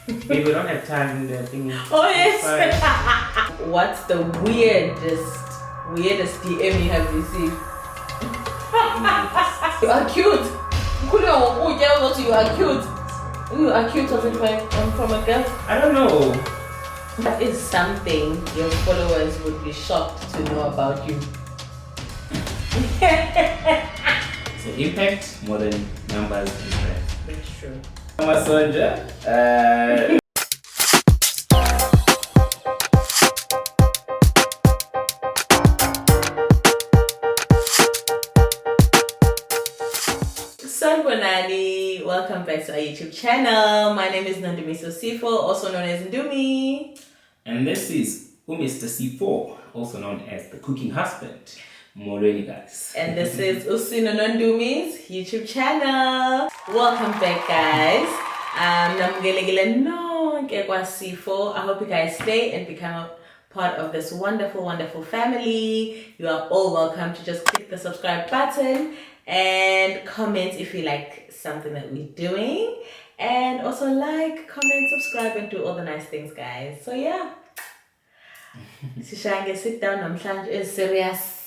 Maybe we don't have time in the thing. Oh yes. What's the weirdest DM you have received? You are cute. You are cute. You are cute from a girl. I don't know. That is something your followers would be shocked to know about you. So impact more than numbers. That's true. Sonja. Sanibonani, welcome back to our YouTube channel. My name is Mr Sifo, also known as Ndumi. And this is Mr Sifo, also known as the cooking husband. Moreni guys. And this is Usino Ndumi's YouTube channel. Welcome back guys. Sifo. I hope you guys stay and become a part of this wonderful family. You are all welcome to just click the subscribe button and comment if you like something that we're doing, and also like, comment, subscribe, and do all the nice things guys. So yeah, Sishange, sit down. Namhlanje is serious.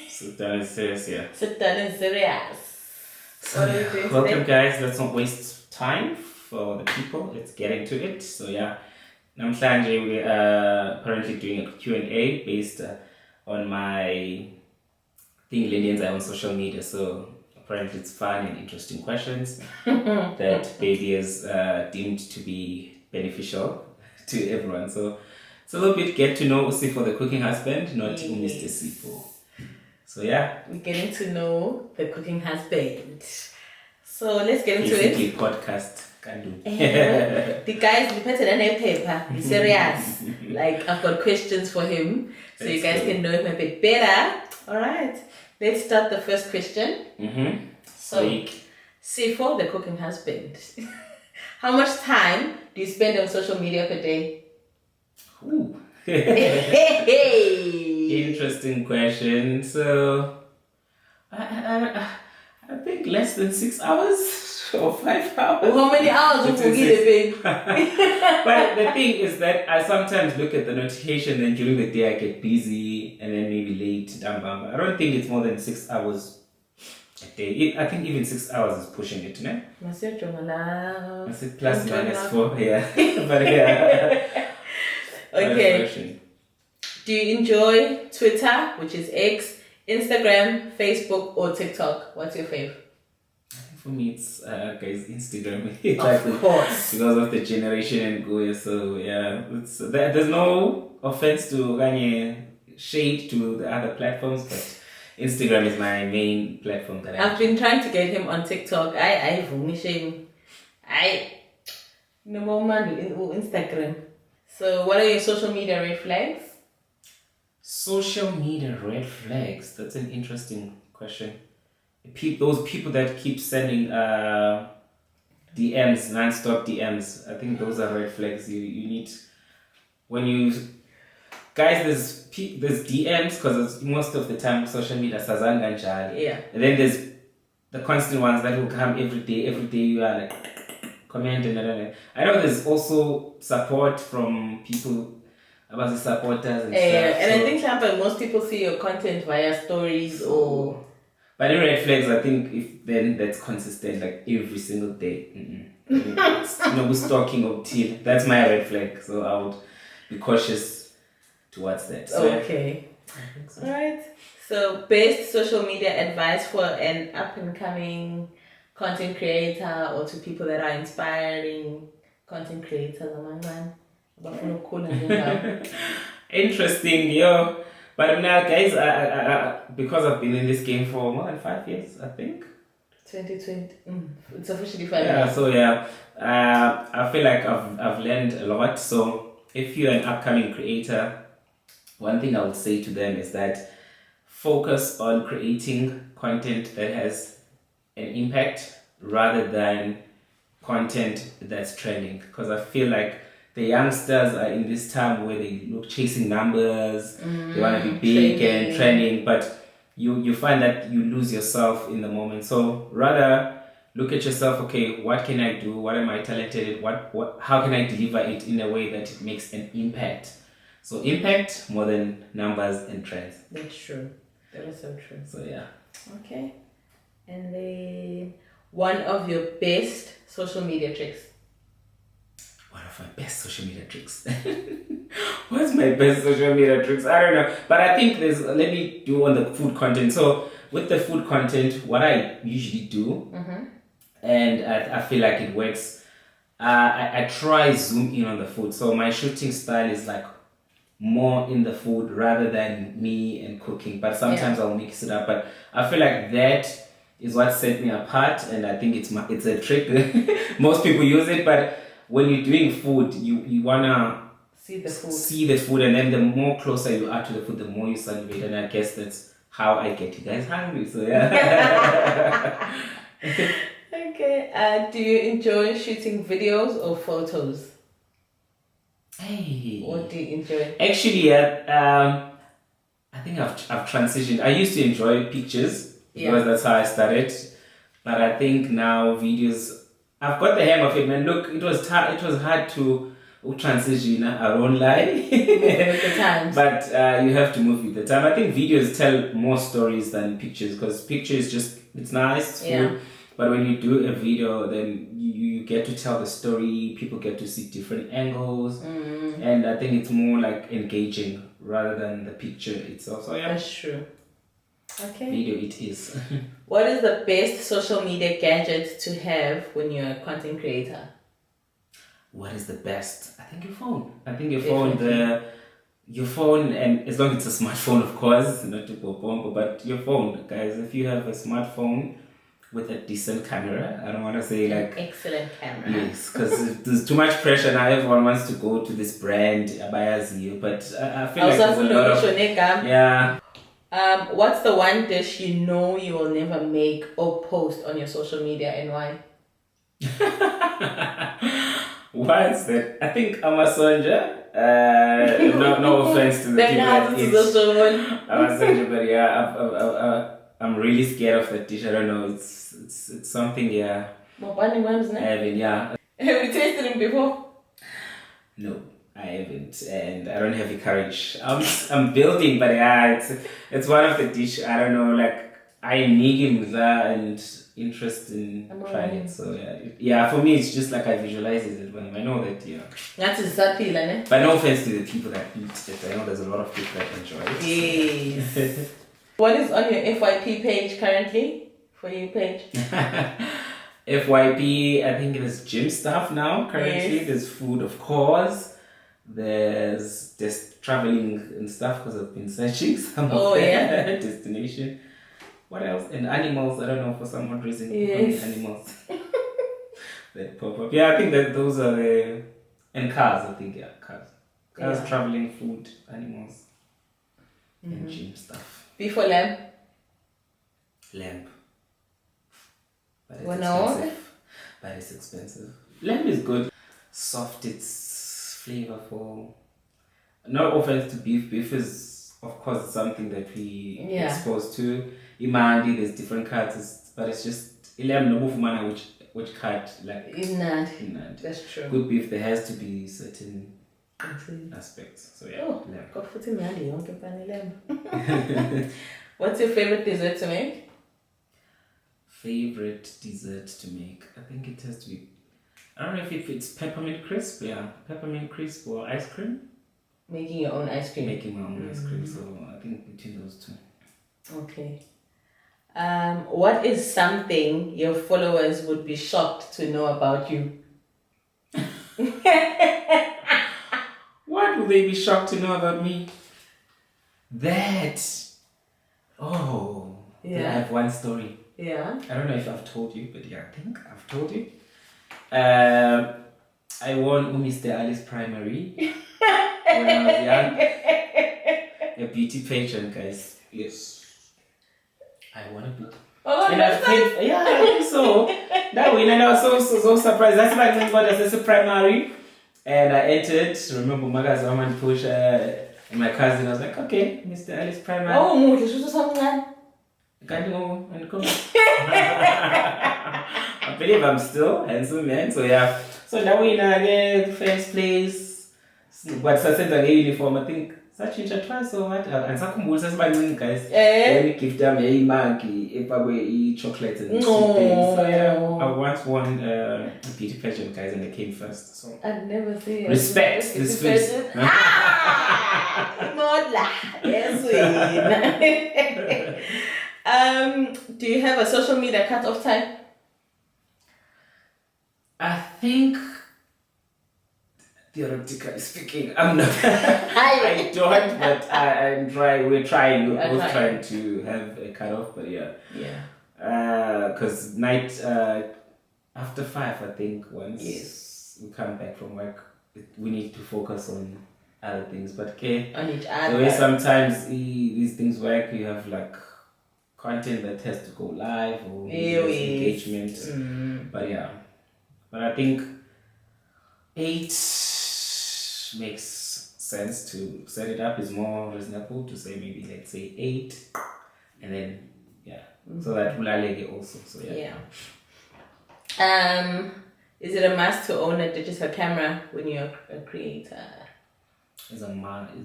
Sit down and serious, yeah. Sit down and serious. So yeah, welcome guys. Let's not waste time for the people. Let's get into it. So yeah, Namhlanje we are currently doing a Q&A based on my thing Lillian's on social media. So apparently it's fun and interesting questions that Baby has deemed to be beneficial to everyone. So it's a little bit get to know Sifo the cooking husband, not Mr Sifo. So yeah, we're getting to know the cooking husband. So let's get into basically it. Podcast can do. The guys, we put it in a paper. He's serious. Like I've got questions for him, so you guys can know him a bit better. All right, let's start the first question. So, Sifo, the cooking husband, how much time do you spend on social media per day? Ooh. Interesting question. So, I think less than 6 hours or 5 hours. Well, how many hours would you give, babe? But the thing is that I sometimes look at the notification, and during the day I get busy, and then maybe late. I don't think it's more than 6 hours a day. I think even 6 hours is pushing it, no? I said plus minus 4, yeah. But yeah. Okay. Do you enjoy Twitter, which is X, Instagram, Facebook, or TikTok? What's your fave? For me, it's guys, Instagram. Of course. Because of the generation and go. So yeah, there's no offense to shade to the other platforms, but Instagram is my main platform that I've been trying to get him on TikTok. I no more man in Instagram. So what are your social media red flags? Social media red flags. That's an interesting question. Those people that keep sending DMs, non-stop DMs. I think those are red flags. You need, when you guys, there's DMs because most of the time social media sazanga njali. Yeah. And then there's the constant ones that will come every day. Every day you are like commenting. I know there's also support from people about the supporters and stuff. And I think sometimes most people see your content via stories or. But in red flags, I think then that's consistent, like every single day. It's, we're stalking of till. That's my red flag. So I would be cautious towards that. So, okay. I think so. Alright. So best social media advice for an up and coming content creator, or to people that are inspiring content creators. Interesting, yo. But now, guys, I because I've been in this game for more than 5 years, I think. 2020. It's officially 5 years. Yeah, so yeah, I feel like I've learned a lot. So if you're an upcoming creator, one thing I would say to them is that focus on creating content that has an impact rather than content that's trending. Because I feel like the youngsters are in this time where they look chasing numbers, they want to be big and trending, but you find that you lose yourself in the moment. So rather look at yourself. Okay, what can I do? What am I talented at? How can I deliver it in a way that it makes an impact? So impact more than numbers and trends. That's true. That is so true. So yeah. Okay. And then one of your best social media tricks. One of my best social media tricks. What's my best social media tricks? I don't know. But I think let me do on the food content. So with the food content, what I usually do, and I feel like it works, I try zoom in on the food. So my shooting style is like more in the food rather than me and cooking. But sometimes I'll mix it up. But I feel like that is what set me apart, and I think it's a trick. Most people use it, but when you're doing food, you wanna see the food, and then the more closer you are to the food, the more you salivate, and I guess that's how I get you guys hungry. So yeah. Okay. Do you enjoy shooting videos or photos? Hey. What do you enjoy? Actually, I think I've transitioned. I used to enjoy pictures because that's how I started, but I think now videos. I've got the hang of it, man. Look, it was hard to transition. I won't lie. With the times. But you have to move with the time. I think videos tell more stories than pictures, because pictures it's nice, it's cool. But when you do a video, then you get to tell the story. People get to see different angles, and I think it's more like engaging rather than the picture itself. So yeah, that's true. Okay. Video it is. What is the best social media gadget to have when you're a content creator? What is the best? I think your phone. Your phone, and as long as it's a smartphone, of course, not to go bomb, but your phone, guys. If you have a smartphone with a decent camera, I don't want to say like excellent camera. Yes, because there's too much pressure now. Everyone wants to go to this brand, Abayazi, but I feel like there's a lot of yeah. What's the one dish you know you will never make or post on your social media, and why? Why is that? I think Amasonja. No offense to the people that eat Amasonja, but yeah, I'm really scared of that dish. I don't know. It's something. Yeah. I haven't. Yeah. Have you tasted it before? No, I haven't, and I don't have the courage. I'm building, but yeah, it's one of the dish. I don't know. Like I need him and interest in trying it. So yeah, for me it's just like I visualize it when I know that That's exactly like. But no offense to the people that eat it. I know there's a lot of people that enjoy it. Yes. What is on your FYP page currently? For you page? FYP, I think there's gym stuff now currently. Yes. There's food, of course. There's traveling and stuff because I've been searching some destination. What else? And animals. I don't know, for some odd reason. Yes. Animals that pop up. Yeah, I think that those are the... And cars, I think. Yeah, cars. Traveling, food, animals, and gym stuff. Beef or lamb? Lamb. But it's expensive. But it's expensive. Lamb is good. Soft, it's flavorful. No offense to beef. Beef is, of course, something that we exposed to. Imandi, there's different cuts, but it's just lamb no move mana which cut like Inad. That's true. Good beef, there has to be certain aspects. So yeah. What's your favorite dessert to make? Favorite dessert to make? I think it has to be, I don't know if it's peppermint crisp, peppermint crisp or ice cream. Making your own ice cream. Making my own ice cream, so I think between those two. Okay. What is something your followers would be shocked to know about you? What would they be shocked to know about me? That. I have one story. Yeah. I don't know if I've told you, but I think I've told you. I won Mr. Alice Primary when I was young. A beauty pageant, guys. Yes. I won a book. And I paid, I think so. That win, and I was so surprised. That's why I think about it as a primary. And I entered. Remember, Maga's woman push and my cousin. I was like, okay, Mr. Alice Primary. Oh, this was something like. Can't go and come. I believe I'm still handsome, man. So yeah. So now we in first place. But sasenza nge-uniform, I think such twice or what? Andisakhumbula sasibaningi guys. When gift yami yayimagi efakwe i-chocolate and sweet things. So yeah, I once won a beauty pageant, guys, and I came first. So I'd never see it. Respect this face. Modla. Yes, we. Do you have a social media cut-off time? I think, theoretically speaking, I'm not. I don't, but I'm trying. We're trying. We're both trying to have a cutoff, but yeah. Yeah. Because night after 5, I think once we come back from work, we need to focus on other things. But okay, on each other. The way sometimes these things work, you have like content that has to go live or engagement. But yeah. But I think 8 makes sense to set it up. Is more reasonable to say maybe let's say 8, and then so that ulaleke also. So yeah. Is it a must to own a digital camera when you're a creator? Is it a must to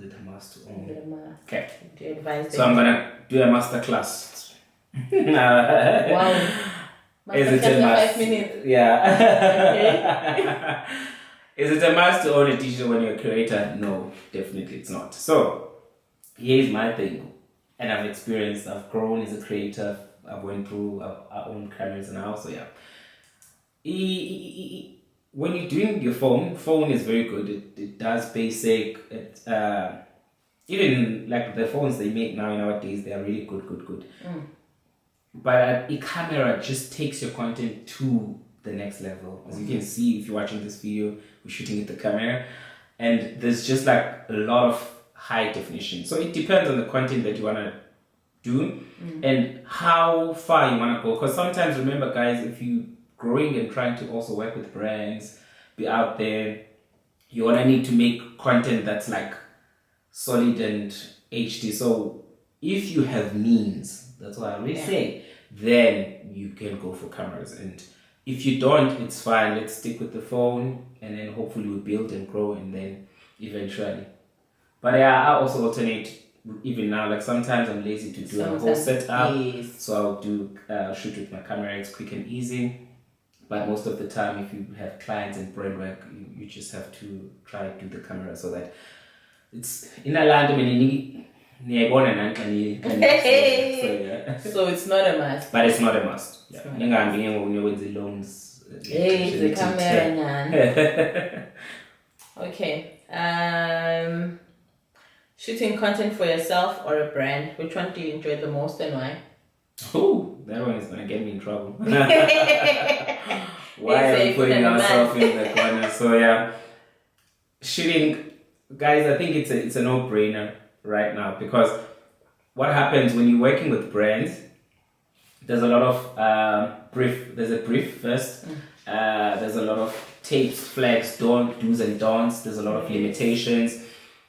own? Is it a must? Okay. Do you advise? So I'm gonna do a master class. Wow. Is it a must? 5 minutes. Yeah. Is it a must to own a digital when you're a creator? No, definitely it's not. So here's my thing, and I've grown as a creator. I've went through our own cameras now. So yeah. When you're doing your phone is very good. It does basic. Even like the phones they make nowadays, they are really good. But a camera just takes your content to the next level. As you can see, if you're watching this video, we're shooting with the camera, and there's just like a lot of high definition. So it depends on the content that you want to do and how far you want to go. Because sometimes, remember guys, if you're growing and trying to also work with brands, be out there, you want to need to make content that's like solid and HD. So if you have means, that's what I always say, then you can go for cameras. And if you don't, it's fine. Let's stick with the phone, and then hopefully we build and grow, and then eventually. But yeah, I also alternate even now. Like sometimes I'm lazy to do a whole setup, so I'll do shoot with my camera. It's quick and easy. But most of the time, if you have clients and brand work, you just have to try to do the camera so that it's in a land. So it's not a must. But it's not a must. Yeah. The loans. The camera. Okay. Shooting content for yourself or a brand, which one do you enjoy the most and why? Oh, that one is gonna get me in trouble. Why are we putting ourselves in the corner? So yeah, shooting, guys, I think it's a no-brainer right now, because what happens when you're working with brands, there's a lot of brief. There's a brief first. There's a lot of tapes, flags, do's and don'ts. There's a lot of limitations.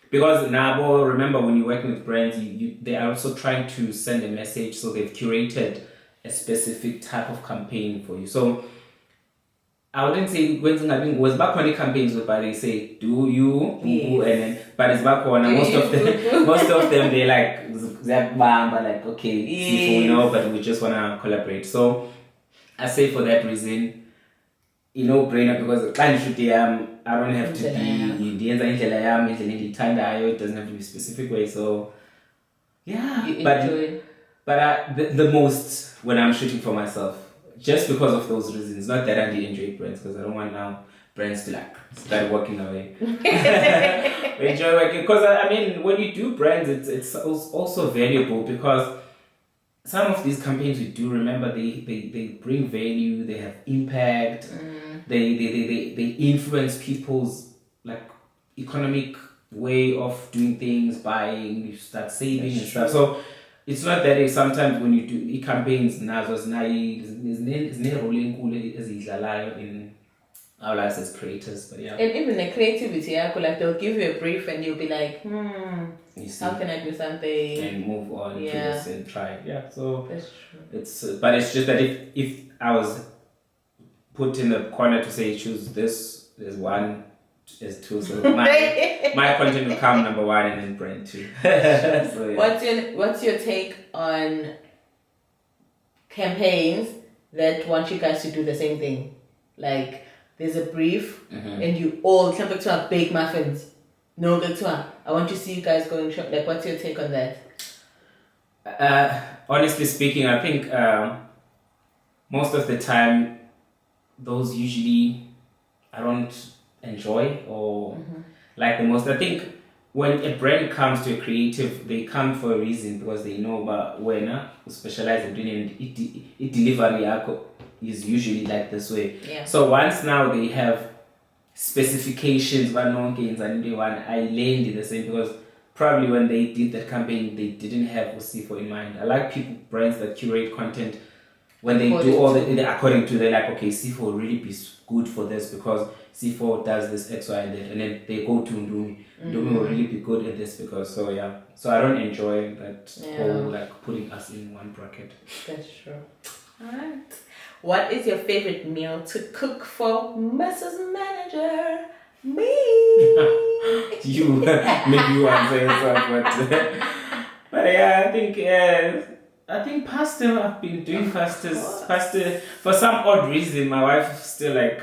Because now, remember, when you're working with brands, they are also trying to send a message, so they've curated a specific type of campaign for you. So I wouldn't say was back on the campaigns whereby they say do you, and then but it's back on most of them they like like okay, Sifo, but we just wanna collaborate. So I say for that reason, brainer, because I don't have to be it doesn't have to be a specific way. So yeah, but the most when I'm shooting for myself, just because of those reasons. Not that I really enjoy brands, because I don't want now brands to like start walking away. Enjoy working, because I mean when you do brands, it's also valuable, because some of these campaigns we do, remember, they bring value, they have impact, they influence people's like economic way of doing things, buying, you start saving and stuff. So it's not that sometimes when you do campaigns, in our lives as creators, but yeah. And even the creativity, like they'll give you a brief and you'll be like, how can I do something and move on to this and try. Yeah, so that's true. It's but it's just that if I was put in a corner to say choose this. There's one, there's two. So my content will come number one and then brand two. So, yeah. What's your take on campaigns that want you guys to do the same thing? Like there's a brief and you all come back to bake muffins. No good to I want to see you guys going shop. Like what's your take on that? Honestly speaking, I think most of the time those usually I don't enjoy or like the most. I think when a brand comes to a creative, they come for a reason because they know about when who specialize in doing it delivery is usually like this way. Yeah. So once now they have specifications, one gains and one I learned the same because probably when they did that campaign they didn't have Sifo in mind. I like brands that curate content when they do all according to, they're like, okay, Sifo will really be good for this because Sifo does this X, Y, and Z, and then they go to Ndumi. Ndumi will really be good at this because so I don't enjoy that whole like putting us in one bracket. That's true. Alright. What is your favorite meal to cook for Mrs. Manager? Me. You maybe you answer yourself, but yeah, I think pasta. I've been doing pasta for some odd reason. My wife still like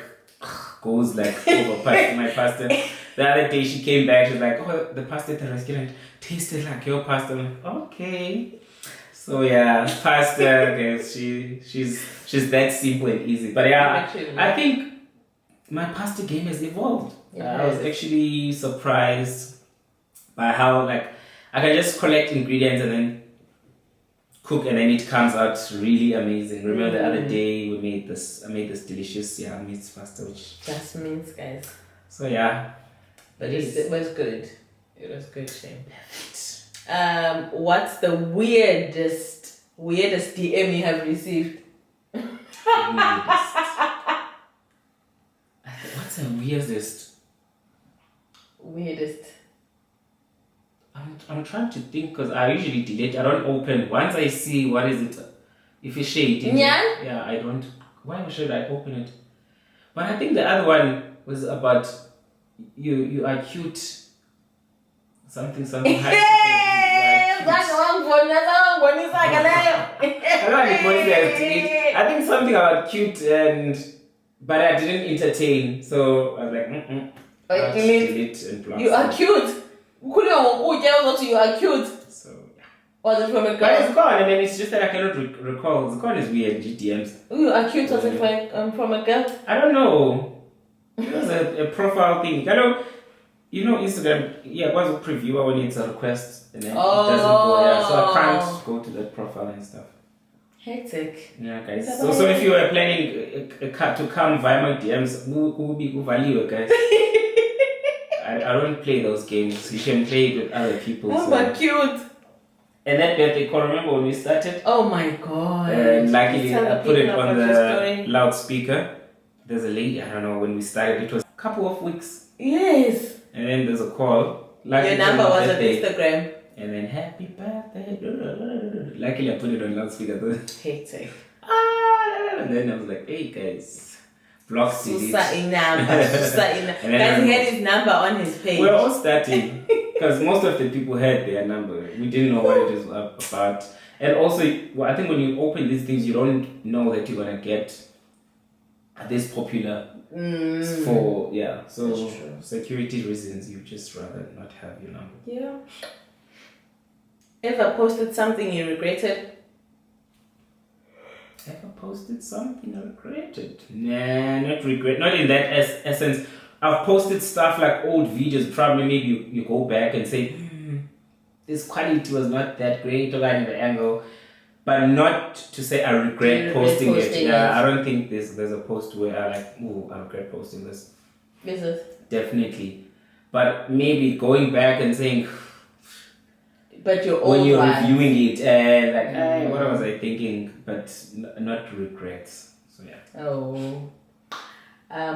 goes like over my pasta. The other day she came back. She's like, "Oh, the pasta at the restaurant tasted like your pasta." I'm like, "Okay." So yeah, pasta. Guys, she's that simple and easy. But yeah, I think my pasta game has evolved. I was actually surprised by how like I can just collect ingredients and then cook and then it comes out really amazing. Remember the other day I made this delicious meat pasta which just means guys. So yeah. But it was good. It was good, Shane. What's the weirdest DM you have received? What's the weirdest? I'm trying to think because I usually delete. I don't open. Once I see what is it, if it's shade, I don't. Why should I open it? But I think the other one was about you are cute. Something. I think something about cute but I didn't entertain. So I was like, delete and block. You are cute. You are cute. So was it from a girl? But it's gone, and then it's just that I cannot recall. It's gone as weird GDMs. You are cute. Was it from a girl? I don't know. It was a profile thing. You know Instagram, it was a previewer when it's a request and then it doesn't go there. So I can't go to that profile and stuff. Hectic. Yeah, guys. So if you were planning to come via my DMs, who will be value, guys? I don't play those games. You can play it with other people. Oh, but cute. And that birthday call, remember when we started? Oh my god. Luckily, I put it on the loudspeaker. There's a lady, I don't know, when we started, it was a couple of weeks. Yes. And then there's a call. Your number was on Instagram. And then happy birthday. Luckily, I put it on loudspeaker. Hectic. And then I was like, hey guys, block delete. Guys, he had his number on his page. We're all starting because most of the people had their number. We didn't know what it is about. And also, I think when you open these things, you don't know that you're gonna get this popular. So security reasons, you just rather not have your number. Yeah. Ever posted something you regretted? Ever posted something I regretted? Nah, not regret. Not in that essence. I've posted stuff like old videos. Probably maybe you go back and say, this quality was not that great, or like the angle. But not to say I regret posting it. Yeah, I don't think there's a post where I like, I regret posting this. Is it? Definitely. But maybe going back and saying, but when you're reviewing it and like, what was I thinking? But not regrets. So yeah. Oh.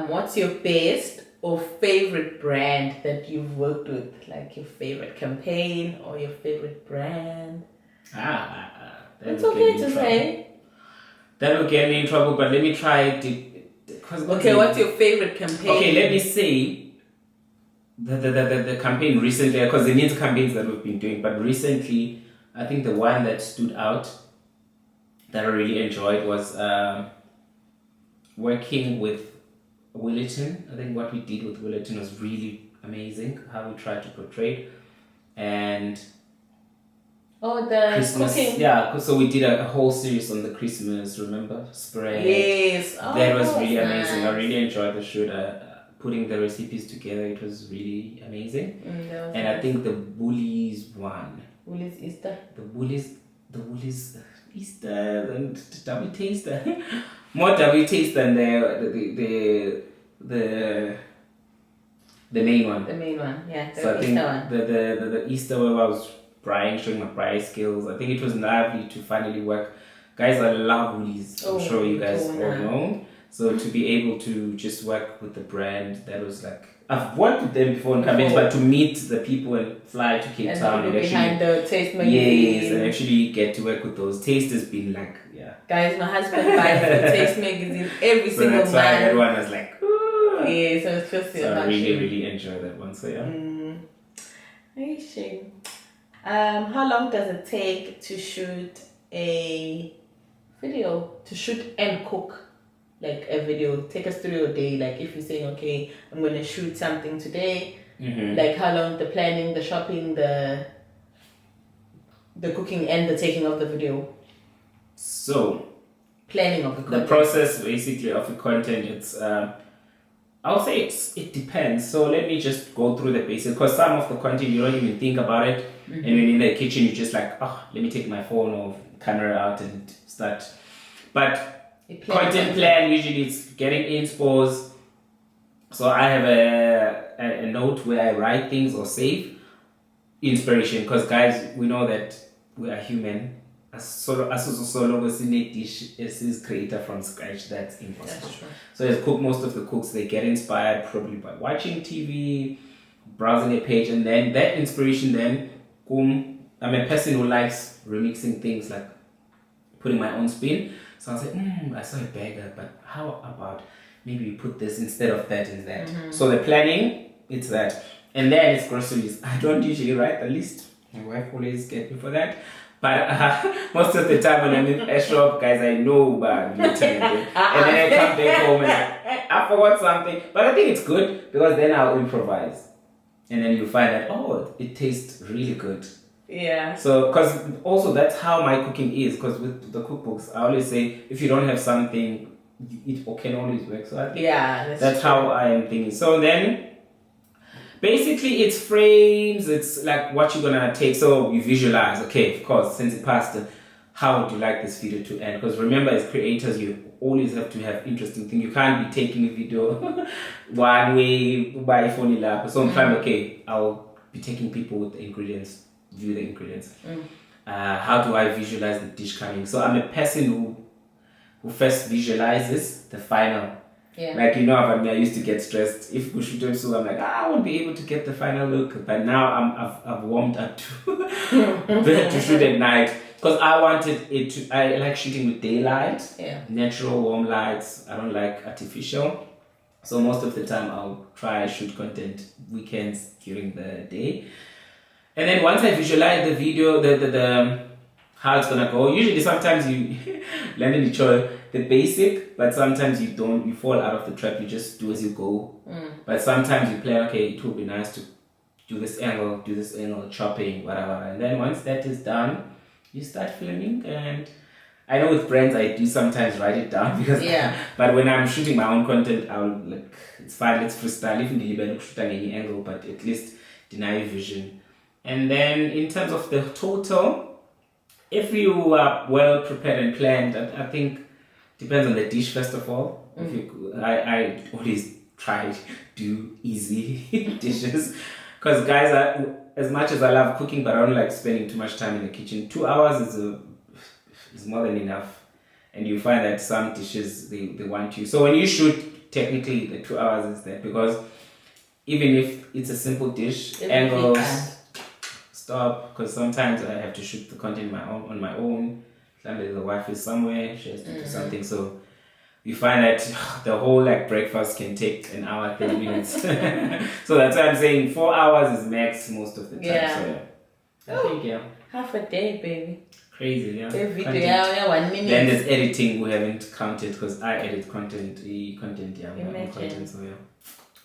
What's your best or favorite brand that you've worked with? Like your favorite campaign or your favorite brand? It's okay to say. That will get me in trouble, but let me try Okay, what's your favorite campaign? Okay, let me say the campaign recently, because there needs campaigns that we've been doing, but recently, I think the one that stood out that I really enjoyed was working with Willerton. I think what we did with Willerton was really amazing, how we tried to portray. And the Christmas, cooking. yeah, so we did a whole series on the Christmas, remember? Spread. Yes. That was really amazing. Nice. I really enjoyed the shoot. Putting the recipes together, it was really amazing. And I think the Bullies one. Woolies Easter. The Woolies Easter and double taster. More double taste than the main one. The main one, yeah. The So I Easter think one. the Easter one I was showing my braai skills. I think it was lovely to finally work. Guys, I love Woolies. I'm sure you guys all know. So to be able to just work with the brand, that was like, I've worked with them before in campaigns, but to meet the people and fly to Cape Town and behind the taste magazine. Yes, and actually get to work with those. Taste has been like, yeah. Guys, my husband buys the taste magazine every single month. So that's why everyone was like, ooh. Yeah, so it's just so I really enjoyed that one. So yeah. Hey, shame. How long does it take to shoot a video? To shoot and cook? Like a video, take us through your day. Like if you're saying, okay, I'm going to shoot something today, like how long the planning, the shopping, the cooking, and the taking of the video. So planning of the content. The process basically of the content, it's I'll say it depends. So let me just go through the basics, because some of the content you don't even think about it, and when you're in the kitchen you're just like, oh, let me take my phone or camera out and start. But content plan, usually it's getting inspos. So I have a note where I write things or save inspiration, because guys, we know that we are human. As a dish is creator from scratch, that's impossible. So as cook, most of the cooks, they get inspired probably by watching TV, browsing a page, and then that inspiration then, I'm a person who likes remixing things, like putting my own spin. So I was like, I saw a burger, but how about maybe you put this instead of that and that. So the planning, it's that. And then it's groceries. I don't usually write the list. My wife always gets me for that. But most of the time when I'm in a shop, guys, I know about literally. And then I come back home and I forgot something. But I think it's good, because then I'll improvise. And then you find that, oh, it tastes really good. Yeah. So, because also that's how my cooking is, because with the cookbooks, I always say, if you don't have something, it can always work. So I think that's how I am thinking. So then, basically it's frames, it's like what you're gonna take. So you visualize, okay, of course, since it passed, how would you like this video to end? Because remember, as creators, you always have to have interesting things. You can't be taking a video one way, by phone lap. So I'm trying, okay, I'll be taking people with the ingredients, view the ingredients. How do I visualize the dish coming? So I'm a person who first visualizes the final. Yeah. Like, I used to get stressed if we shoot them, so I'm like, I won't be able to get the final look. But now I've warmed up to to shoot at night, because I wanted it to. I like shooting with daylight, natural warm lights. I don't like artificial. So most of the time I'll try shoot content weekends during the day. And then once I visualize the video, the how it's gonna go. Usually, sometimes you learn the basic, but sometimes you don't. You fall out of the trap. You just do as you go. But sometimes you plan. Okay, it would be nice to do this angle, chopping, whatever. And then once that is done, you start filming. And I know with brands, I do sometimes write it down, because. But when I'm shooting my own content, I'll like, it's fine. Let's freestyle. Even the look shoot at any angle, but at least deny vision. And then in terms of the total, if you are well prepared and planned, I think depends on the dish first of all. I always try to do easy dishes, because guys, as much as I love cooking, but I don't like spending too much time in the kitchen. 2 hours is more than enough, and you find that some dishes they want you. So when you shoot, technically the 2 hours is there, because even if it's a simple dish, angles. Stop, because sometimes I have to shoot the content on my own. Sometimes the wife is somewhere, she has to do something. So you find that the whole like breakfast can take an hour, 30 minutes. So that's why I'm saying 4 hours is max most of the time. Yeah. So yeah. I think yeah. Half a day, baby. Crazy, yeah. A video, yeah, 1 minute. Then there's editing we haven't counted because I edit content, yeah, my own content, so yeah.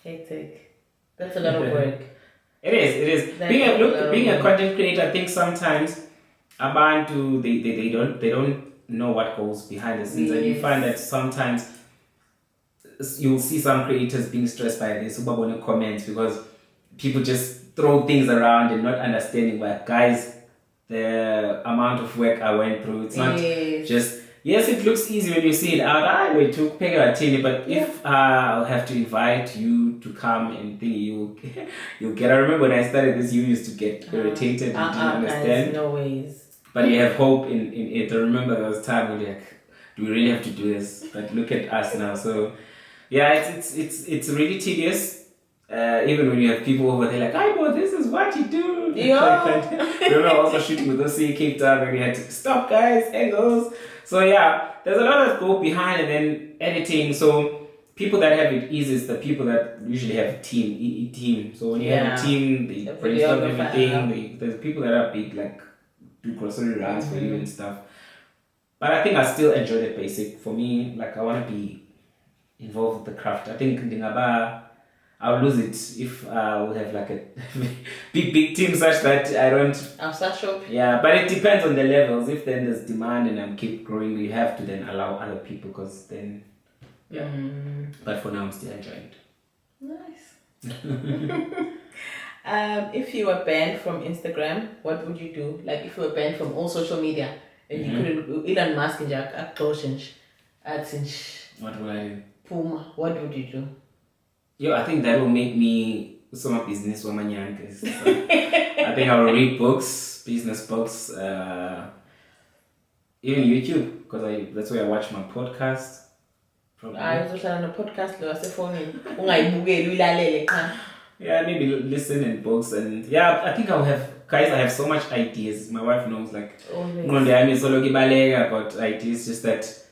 Hectic. That's a lot of work. It is. Being a content creator, I think sometimes abantu they don't know what goes behind the scenes, and you find that sometimes you'll see some creators being stressed by this ubabone comments because people just throw things around and not understanding why guys the amount of work I went through. It's not just yes, it looks easy when you see it out. I wait to pay a tin, but if I'll have to invite you to come and think you'll get. I remember when I started this, you used to get irritated and didn't understand. Guys, no ways. But you have hope in it. I remember there was time when you're like, do we really have to do this? But look at us now. So yeah, it's really tedious. Even when you have people over there like, I know this is what you do. Yeah. Remember also shooting with us in Cape Town when we had to stop guys, angles. So yeah, there's a lot of go behind and then editing. So people that have it easy is the people that usually have a team. So when you have a team, they brainstorm everything. There's people that are big, like do grocery runs for you and stuff. But I think I still enjoy the basic. For me, like I want to be involved with the craft. I think I'll lose it if I will have like a big team such that I don't. I'll start shopping. Yeah, but it depends on the levels. If then there's demand and I'm keep growing, you have to then allow other people because then, yeah. But for now, I'm still enjoying it. Nice. If you were banned from Instagram, what would you do? Like if you were banned from all social media and you couldn't, Elon Musk and Jack, what would I do? Puma, what would you do? Yo, I think that will make me some business woman young. I think I will read books, business books, even YouTube, because that's where I watch my podcast. I was on a podcast, yeah, maybe listen in books and yeah, I think I'll have guys. I have so much ideas. My wife knows like about ideas, just that.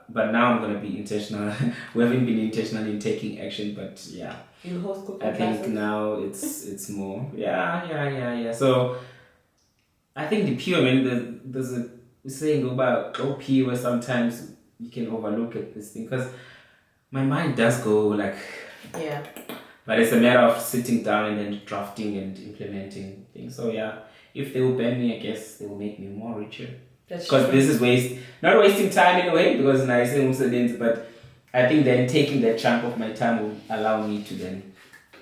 But now I'm gonna be intentional. We haven't been intentional in taking action, but yeah. You host cooking I think classes? now it's more. Yeah. So I think the pure man, there's a saying about OP where sometimes you can overlook at this thing because my mind does go like but it's a matter of sitting down and then drafting and implementing things. So yeah, if they will ban me, I guess they will make me more richer. Because this is not wasting time in a way because but I think then taking that chunk of my time will allow me to then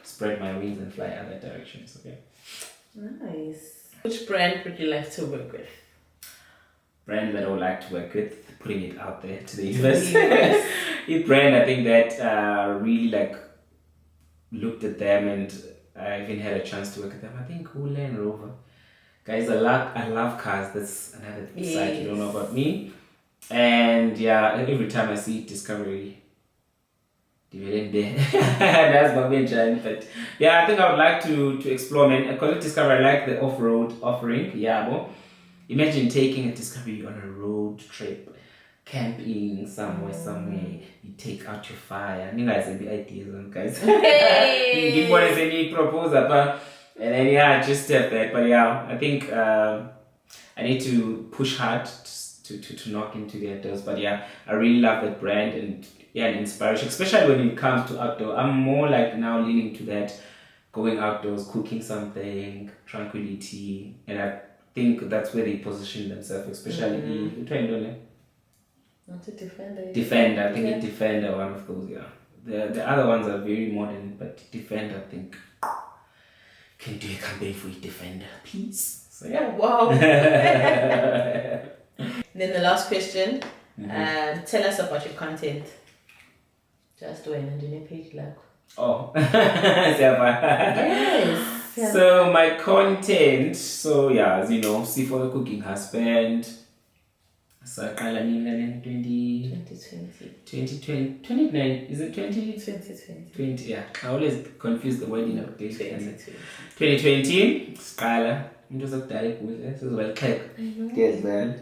spread my wings and fly other directions. Okay. Nice. Which brand would you like to work with? Brand that I would like to work with, putting it out there to the universe. A brand I think that really like looked at them and I even had a chance to work with them. I think Land Rover. Guys, I love cars. That's another side you don't know about me. And yeah, every time I see Discovery, that's my main challenge. But yeah, I think I would like to explore, man. I call it Discovery. I like the off-road offering. Yeah, but imagine taking a Discovery on a road trip, camping somewhere. You take out your fire. You guys have the ideas, guys. Give one as any proposal, but. And then yeah, just step that. But yeah, I think I need to push hard to knock into their doors. But yeah, I really love that brand and yeah, an inspiration, especially when it comes to outdoor. I'm more like now leaning to that, going outdoors, cooking something, tranquility, and I think that's where they position themselves, especially Not a defender. Defender, I think Defender, one of those. Yeah, the other ones are very modern, but Defender, I think. Can do a campaign for a Defender, please. So yeah. Wow. Then the last question. Tell us about your content. Just when and in a page like. Oh. Yes. So my content. So yeah, as you know, Sifo the cooking husband. So 2020. Is it 2020? Yeah. I always confuse the word in a page. 2020. Skylar. I'm just a direct with it. So well click. Yes, man.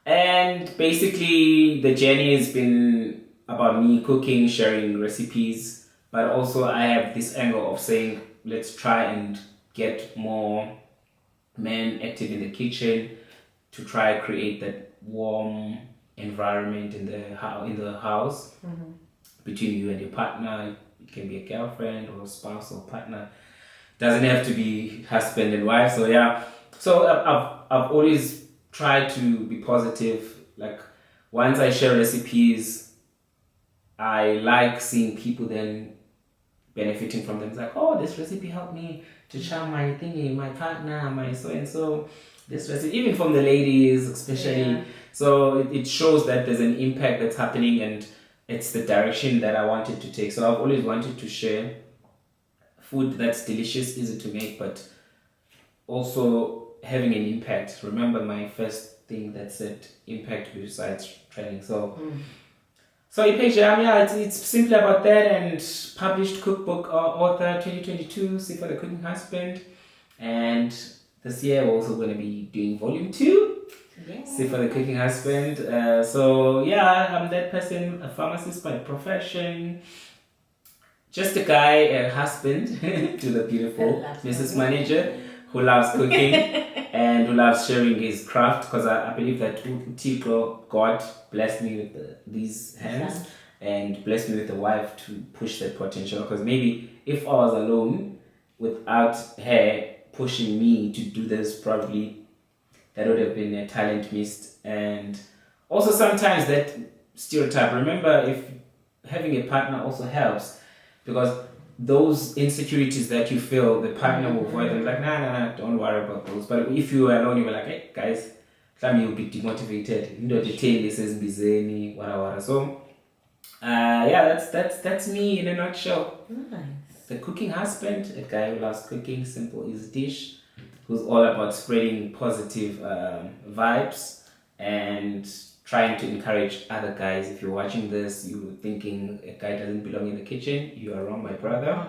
And basically, the journey has been about me cooking, sharing recipes, but also I have this angle of saying, let's try and get more men active in the kitchen to try create that warm environment in the house between you and your partner. It can be a girlfriend or a spouse or partner. Doesn't have to be husband and wife. So yeah. So I've always tried to be positive. Like once I share recipes, I like seeing people then benefiting from them. It's like, oh, this recipe helped me to charm my thingy, my partner, my so and so. This recipe, even from the ladies, especially. Yeah. So it shows that there's an impact that's happening, and it's the direction that I wanted to take. So I've always wanted to share food that's delicious, easy to make, but also having an impact. Remember my first thing that said impact besides training. So it's simply about that. And published cookbook author 2022, Sifo the Cooking Husband. And this year we're also going to be doing volume 2. Sifo the Cooking Husband. I'm that person, a pharmacist by profession. Just a guy, a husband to the beautiful Mrs. Manager who loves cooking and who loves sharing his craft, because I believe that Tiko, God blessed me with these hands and blessed me with a wife to push that potential. Because maybe if I was alone without her pushing me to do this, probably that would have been a talent missed. And also sometimes that stereotype, remember, if having a partner also helps, because those insecurities that you feel, the partner will avoid them. Like, nah, don't worry about those. But if you were alone, you were like, hey, guys, you'll be demotivated. You know, the tail says bizeni, whatever. So, that's me in a nutshell. Nice. The cooking husband, a guy who loves cooking, simple easy dish, who's all about spreading positive vibes and trying to encourage other guys. If you're watching this, you're thinking a guy doesn't belong in the kitchen, you are wrong, my brother.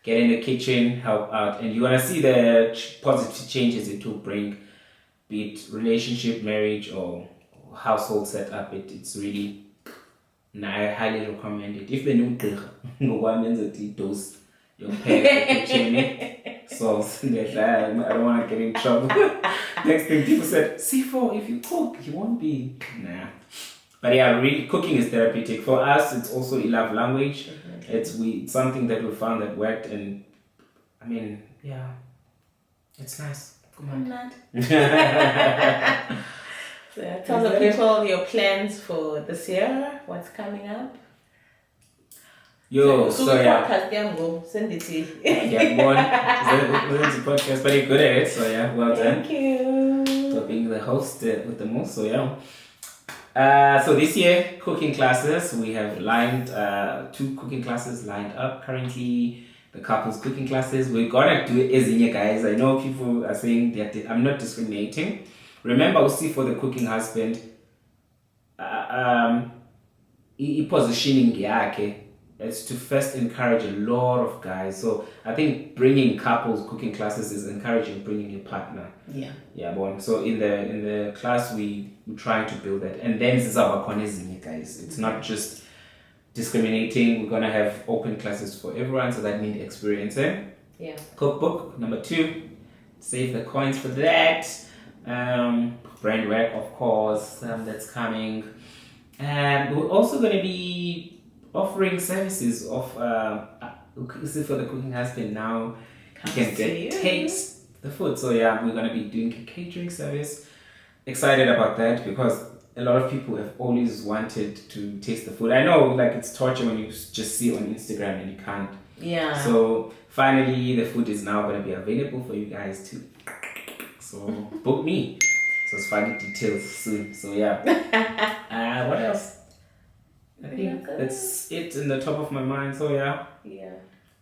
Get in the kitchen, help out, and you want to see the positive changes it will bring, be it relationship, marriage, or household setup. It's really, I highly recommend it. If you don't dose your kitchen, so I don't want to get in trouble. Next thing people said, Sifo, if you cook, you won't be. Nah. But yeah, really, cooking is therapeutic. For us, it's also a love language. It's something that we found that worked, and I mean, yeah, it's nice. Come on. So tell the people your plans for this year, what's coming up. Podcast, send it to you. Yeah, one. It's a podcast, but you're good at it, so yeah, well done. Thank you. For being the host with the most, so yeah. So this year, cooking classes, we have lined 2 cooking classes lined up currently. The couples cooking classes, we're gonna do it as in, guys. I know people are saying that I'm not discriminating. Remember, we see for the cooking husband, positioning yake. It's to first encourage a lot of guys. So I think bringing couples cooking classes is encouraging bringing a partner. Yeah, bon. So in the class we're trying to build that, and then this is our connection, guys. It's not just discriminating. We're gonna have open classes for everyone, so that means experience. Yeah. Cookbook number 2. Save the coins for that. Brand work, of course, that's coming, and we're also gonna be offering services of for the cooking husband. Now you can taste the food. So yeah, we're gonna be doing a catering service. Excited about that because a lot of people have always wanted to taste the food. I know, like, it's torture when you just see it on Instagram and you can't. Yeah. So finally, the food is now gonna be available for you guys too. So book me. So it's finding details soon. So yeah. What else? I think that's it in the top of my mind. So yeah.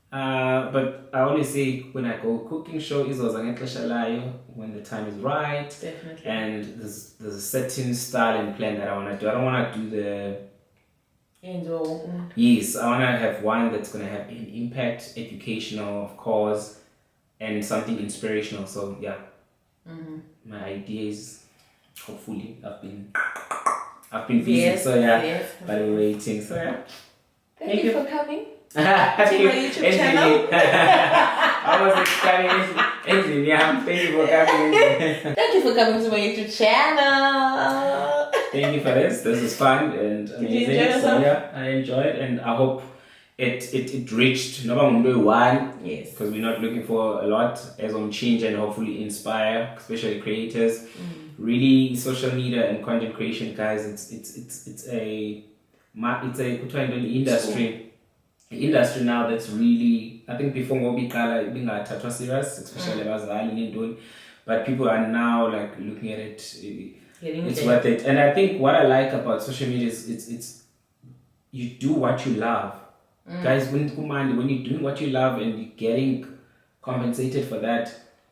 But I always say when I go cooking show is when the time is right. Definitely. And there's a certain style and plan that I want to do. I don't want to do the Yes, I want to have one that's going to have an impact, educational, of course, and something inspirational. So yeah, my idea is hopefully I've been busy, so yeah, but we're waiting, so yeah. Thank you for coming to my YouTube channel. I was expecting thank you for coming. Thank you for coming to my YouTube channel. Thank you for this. This was fun and amazing. Did you enjoy yourself? So yeah, I enjoyed, and I hope it reached number one. Yes. Because we're not looking for a lot as on change and hopefully inspire, especially creators. Really, social media and content creation, guys. It's a industry. Industry now that's really, I think before Mobi Kala being serious, especially about but people are now like looking at it. It's worth it. And I think what I like about social media is it's you do what you love. Guys, when you're doing what you love and you're getting compensated for that,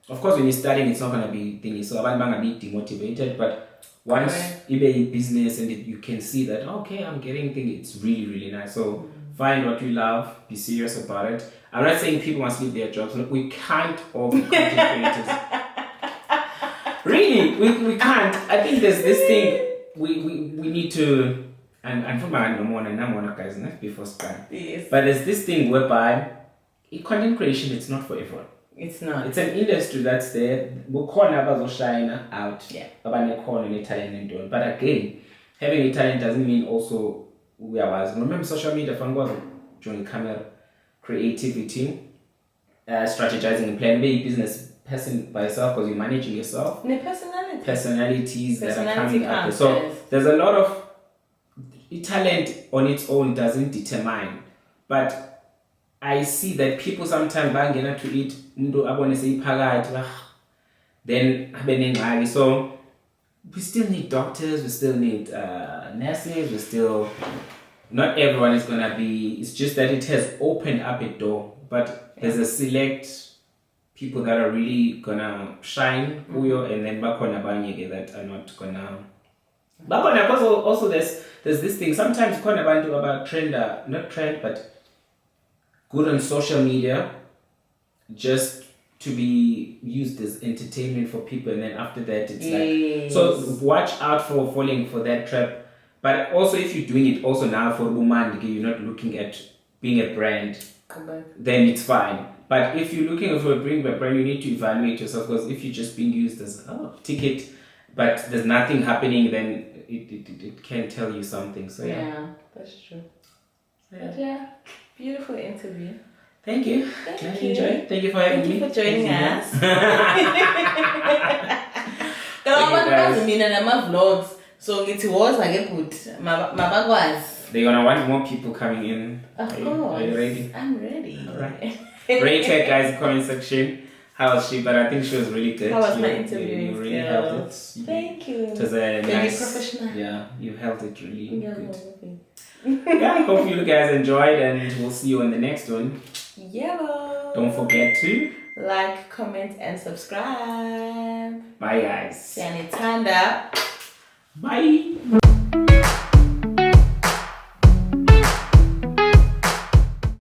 of course when you're starting it's not gonna be thingy, so I'm gonna be demotivated, but once you be a business and you can see that okay, I'm getting things, it's really, really nice. So find what you love, be serious about it. I'm not saying people must leave their jobs. We can't all be content creators. Really, we can't. I think there's this thing we need to, and for my number guys, not before span. Yes. But there's this thing whereby content creation, it's not for everyone. It's not. It's an industry that's there. We'll call numbers shine out. Yeah. Talent. But again, having a talent doesn't mean also we are. Remember social media join camera, creativity, strategizing and planning. Be a business person by yourself because you're managing yourself. The personalities that are coming up. So there's a lot of talent on its own doesn't determine, but I see that people sometimes bangena to it then so we still need doctors, we still need nurses, we still, not everyone is gonna be, it's just that it has opened up a door, but there's a select people that are really gonna shine and then bakona banyeke that are not gonna bakona, because also there's this thing sometimes about trend, not trend but good on social media just to be used as entertainment for people, and then after that it's like, so watch out for falling for that trap. But also if you're doing it also now for woman, you're not looking at being a brand, then it's fine. But if you're looking for being a brand, you need to evaluate yourself, because if you're just being used as ticket but there's nothing happening, then it can tell you something. So yeah, that's true. But yeah, beautiful interview. Thank you. Thank you. Enjoy. Thank you for having me. Thank you for joining us. Vlogs. So it was like a good. They're gonna want more people coming in. Of course. Are you ready? I'm ready. Alright. Rate her, guys, comment section. How was she? But I think she was really good. How was my interview? You really held it. Thank you. It was a nice, professional. Yeah, you held it really good. Okay. Yeah, hope you guys enjoyed, and we'll see you on the next one. Yeah. Don't forget to like, comment, and subscribe. Bye, guys. Sanitanda. Bye.